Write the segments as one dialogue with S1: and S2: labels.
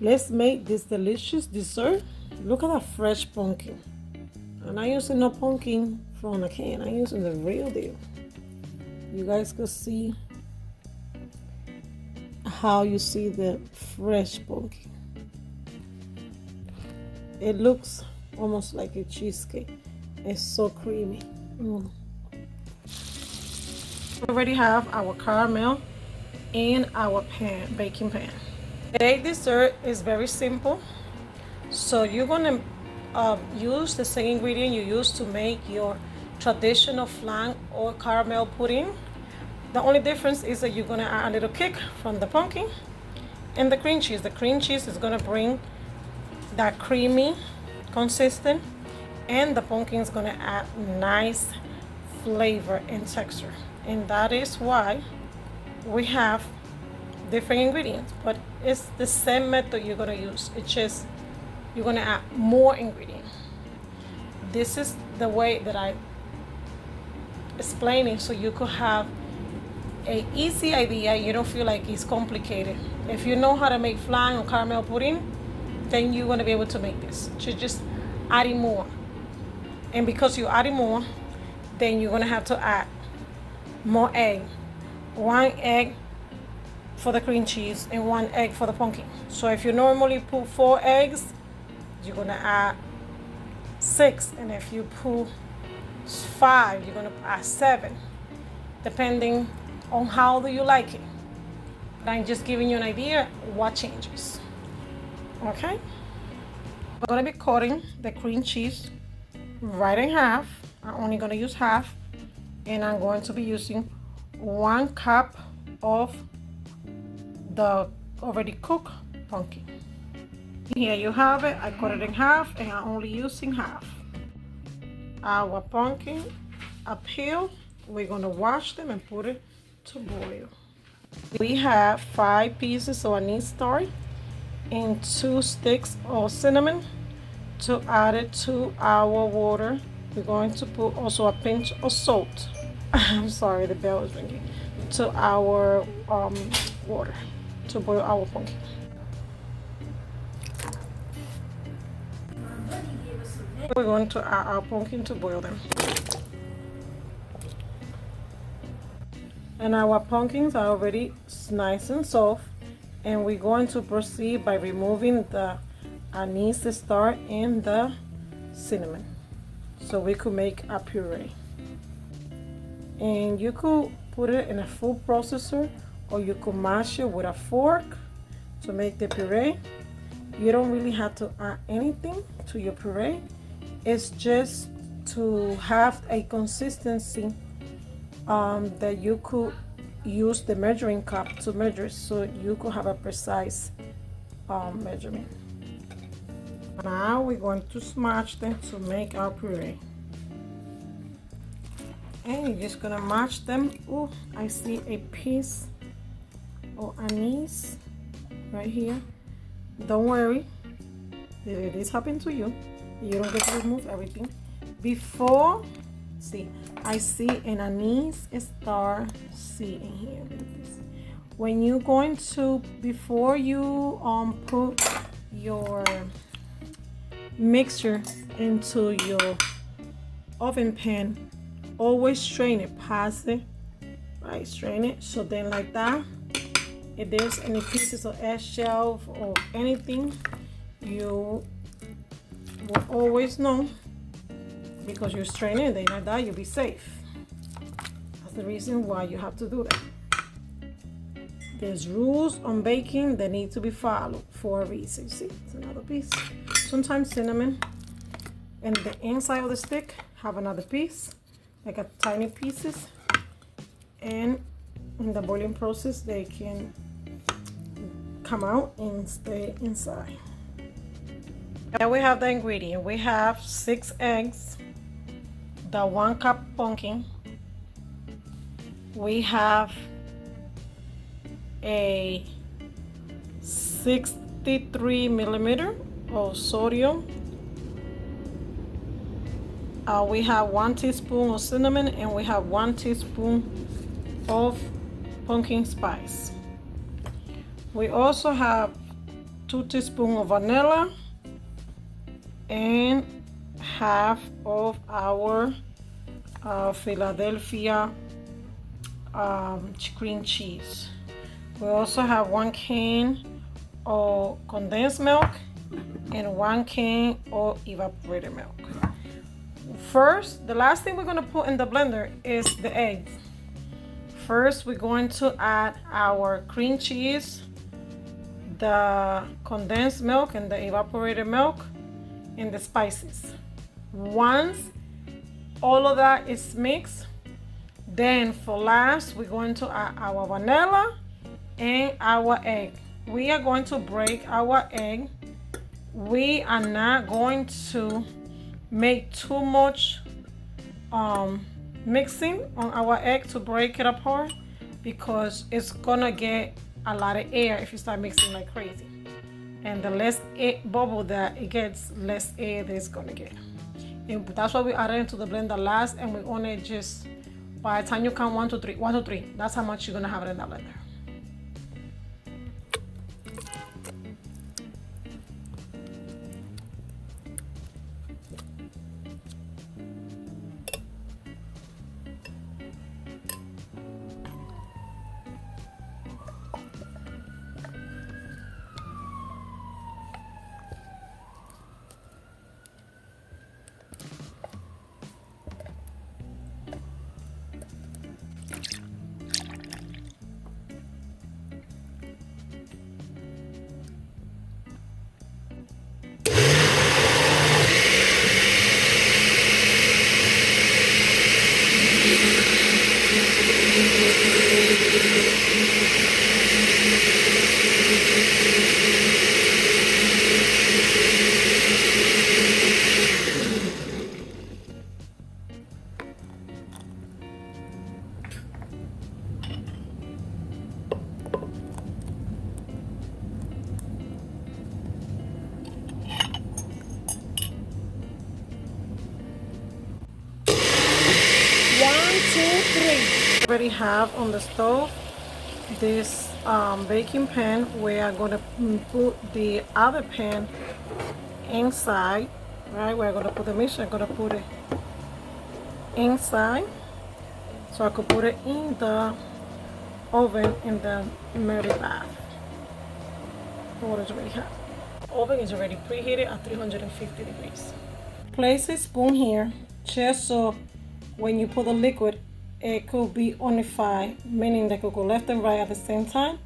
S1: Let's make this delicious dessert. Look at that fresh pumpkin. I'm not using no pumpkin from a can. I'm using the real deal. You guys could see how you see the fresh pumpkin. It looks almost like a cheesecake. It's so creamy. We already have our caramel in our baking pan. Today's dessert is very simple. So you're gonna use the same ingredient you use to make your traditional flan or caramel pudding. The only difference is that you're gonna add a little kick from the pumpkin and the cream cheese. The cream cheese is gonna bring that creamy consistent, and the pumpkin is gonna add nice flavor and texture. And that is why we have different ingredients, but it's the same method you're gonna use. It's just you're gonna add more ingredients. This is the way that I explain it, so you could have a easy idea. You don't feel like it's complicated. If you know how to make flan or caramel pudding, then you're gonna be able to make this. Just adding more, and because you're adding more, then you're gonna have to add more egg. 1 egg for the cream cheese and 1 egg for the pumpkin. So if you normally put 4 eggs, you're gonna add 6, and if you put 5, you're gonna add 7, depending on how do you like it. But I'm just giving you an idea what changes. Okay, I'm gonna be cutting the cream cheese right in half. I'm only gonna use half, and I'm going to be using 1 cup of the already cooked pumpkin. Here you have it. I cut it in half, and I'm only using half. Our pumpkin up here, we're gonna wash them and put it to boil. We have 5 pieces of anise starch and 2 sticks of cinnamon. To add it to our water, we're going to put also a pinch of salt. I'm sorry, the bell is ringing. To our water to boil our pumpkin. We're going to add our pumpkin to boil them. And our pumpkins are already nice and soft, and we're going to proceed by removing the anise starch and the cinnamon, so we could make a puree. And you could put it in a food processor, or you could mash it with a fork to make the puree. You don't really have to add anything to your puree. It's just to have a consistency that you could use the measuring cup to measure, so you could have a precise measurement. Now we're going to smash them to make our puree. And you're just gonna mash them. Oh, I see a piece of anise right here. Don't worry, if this happened to you, you don't get to remove everything. Before, see, I see an anise star seed in here. When you're going to, before you put your mixture into your oven pan, always strain it, pass it, right, strain it. So then like that, if there's any pieces of eggshell or anything, you will always know, because you're straining it. Then like that, you'll be safe. That's the reason why you have to do that. There's rules on baking that need to be followed for a reason. See, it's another piece. Sometimes cinnamon and the inside of the stick have another piece, like a tiny pieces, and in the boiling process they can come out and stay inside. Now we have the ingredient. We have 6 eggs, the 1 cup pumpkin, we have a 63 millimeter of sodium. We have 1 teaspoon of cinnamon, and we have 1 teaspoon of pumpkin spice. We also have 2 teaspoons of vanilla, and half of our Philadelphia cream cheese. We also have 1 can of condensed milk and 1 can of evaporated milk. First, the last thing we're going to put in the blender is the eggs. First, we're going to add our cream cheese, the condensed milk and the evaporated milk, and the spices. Once all of that is mixed, then for last, we're going to add our vanilla and our egg. We are going to break our egg. We are not going to make too much mixing on our egg to break it apart, because it's gonna get a lot of air if you start mixing like crazy. And the less bubble that it gets, less air that it's gonna get. And that's why we add it into the blender last, and we only just, by the time you count 1 to 3, 1 to 3, that's how much you're gonna have it in that blender. Already have on the stove this baking pan where I'm going to put the other pan inside. Right, where I'm going to put the mixture, I'm going to put it inside so I could put it in the oven in the Mary bath. The water is already hot. The oven is already preheated at 350 degrees. Place a spoon here just so when you put the liquid, it could be unified, meaning that it could go left and right at the same time,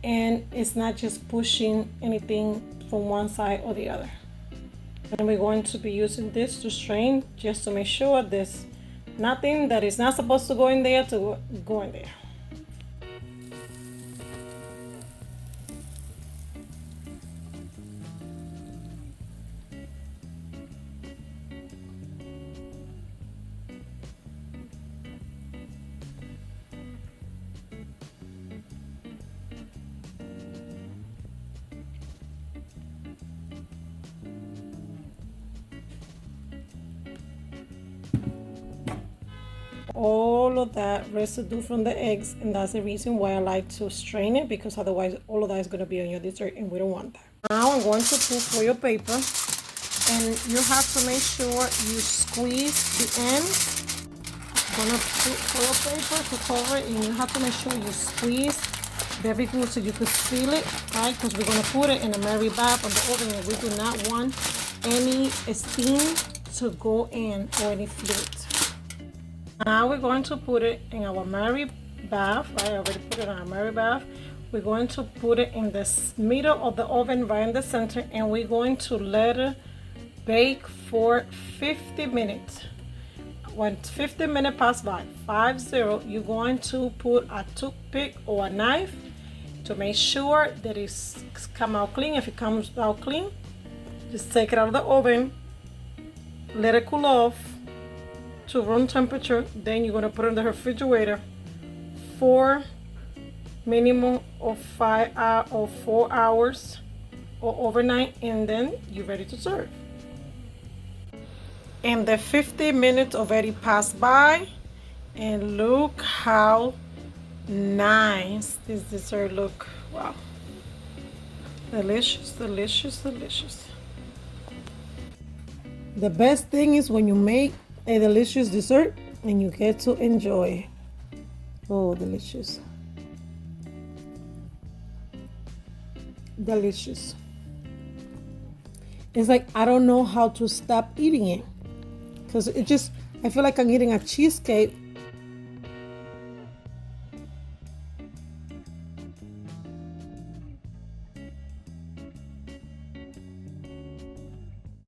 S1: and it's not just pushing anything from one side or the other. And we're going to be using this to strain, just to make sure there's nothing that is not supposed to go in there to go in there. All of that residue from the eggs, and that's the reason why I like to strain it, because otherwise all of that is going to be on your dessert and we don't want that. Now I'm going to put foil paper, and you have to make sure you squeeze the ends. I'm going to put foil paper to cover it, and you have to make sure you squeeze very good so you can seal it, right? Because we're going to put it in a Mary bath on the oven, and we do not want any steam to go in or any fluid. Now we're going to put it in our Mary bath. I already put it in our Mary bath. We're going to put it in the middle of the oven, right in the center, and we're going to let it bake for 50 minutes. When 50 minutes pass by, 50, you're going to put a toothpick or a knife to make sure that it's come out clean. If it comes out clean, just take it out of the oven, let it cool off to room temperature. Then you're going to put it in the refrigerator for minimum of 5 hours or 4 hours or overnight, and then you're ready to serve. And the 50 minutes already passed by, and look how nice this dessert look. Wow. Delicious, delicious, delicious. The best thing is when you make a delicious dessert and you get to enjoy. Oh, delicious. Delicious. It's like I don't know how to stop eating it because I feel like I'm eating a cheesecake